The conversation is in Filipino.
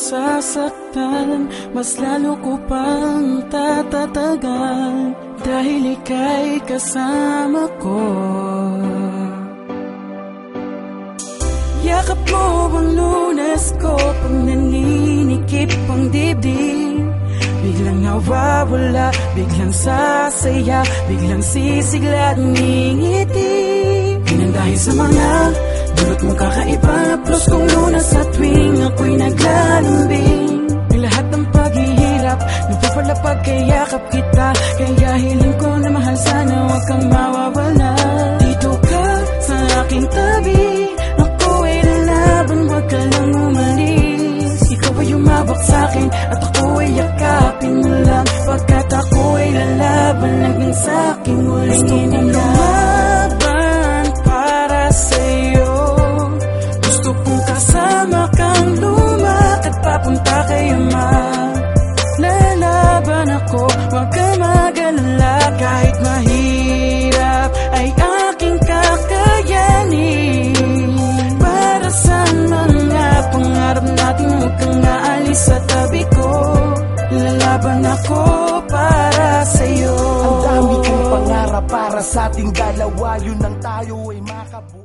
masasaktan, mas lalo ko pang tatatagan, dahil ika'y kasama ko. Yakap mo ang Lunes ko, pag naninikip ang dibdib, biglang nawawala, biglang sasaya, biglang sisigla at ngingiti. Yan dahil sa mga dulot mong kakaiba, plus kung Lunes sa tuwing ako'y naglalambing. Ang lahat ng paghihirap, napapalapag kay yakap kita, kaya hiling ko na mahal, sana huwag kang mawawala. Dito ka sa aking tabi, ako ay lalaban, huwag ka lang umalis. Ikaw ay umabak sa'kin at ako ay yakapin mo lang, pagkat ako ay lalaban hanggang sa'king huling inilang. Para sa'yo, gusto kong kasama kang lumakad papunta kay Ama. Lalaban ako, huwag ka mag-alala, kahit mahirap ay aking kakayanin. Para sa mga pangarap natin, huwag kang aalis sa tabi ko. Lalaban ako para sa'yo. Ang dami kong pangarap para sa ating dalawa, yun ang tayo ay makabuo.